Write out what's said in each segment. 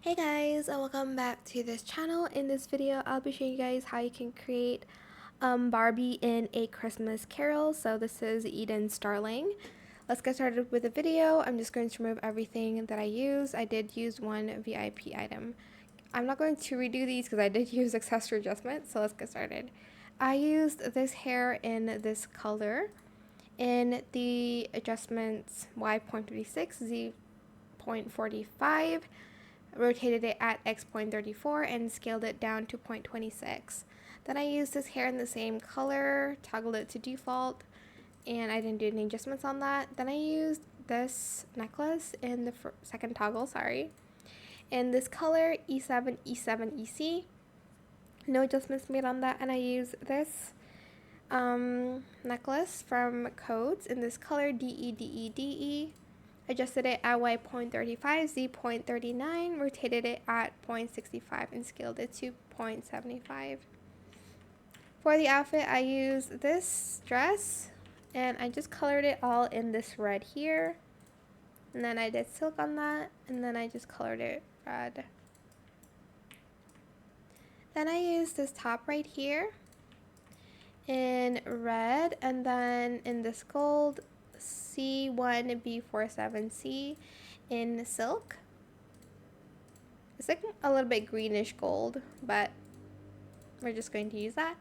Hey guys, and welcome back to this channel. In this video, I'll be showing you guys how you can create Barbie in A Christmas Carol. So this is Eden Starling. Let's get started with the video. I'm just going to remove everything that I used. I did use one VIP item. I'm not going to redo these because I did use accessory adjustment, so let's get started. I used this hair in this color in the adjustments Y.36, Z.45, rotated it at x.34 and scaled it down to 0.26. Then I used this hair in the same color, toggled it to default, and I didn't do any adjustments on that. Then I used this necklace in the second toggle, in this color, E7, E7, EC. No adjustments made on that, and I used this necklace from Codes in this color, DE, DE, DE. Adjusted it at Y.35, Z.39, rotated it at 0.65 and scaled it to 0.75. For the outfit, I used this dress and I just colored it all in this red here. And then I did silk on that, and then I just colored it red. Then I used this top right here in red, and then in this gold, C1B47C in silk. It's like a little bit greenish gold, but we're just going to use that.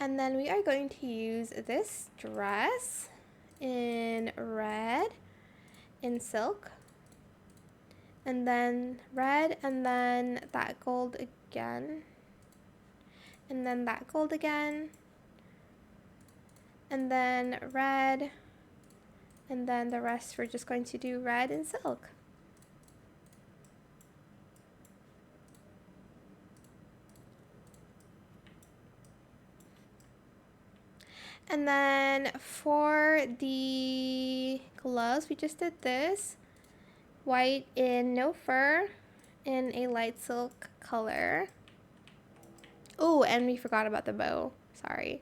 And then we are going to use this dress in red in silk, and then red, and then that gold again, and then that gold again, and then red, and then the rest we're just going to do red and silk. And then for the gloves, we just did this white in no fur in a light silk color. Oh, and we forgot about the bow, sorry.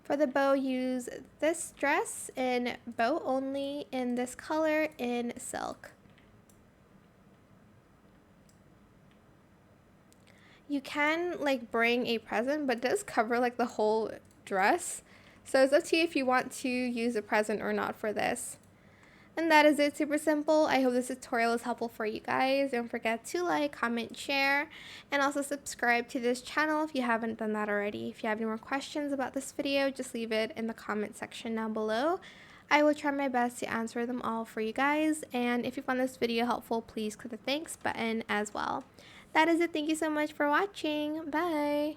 For the bow, use this dress in bow only in this color in silk. You can like bring a present, but it does cover like the whole dress. So it's up to you if you want to use a present or not for this. And that is it, super simple. I hope this tutorial is helpful for you guys. Don't forget to like, comment, share, and also subscribe to this channel if you haven't done that already. If you have any more questions about this video, just leave it in the comment section down below. I will try my best to answer them all for you guys. And if you found this video helpful, please click the thanks button as well. That is it. Thank you so much for watching. Bye!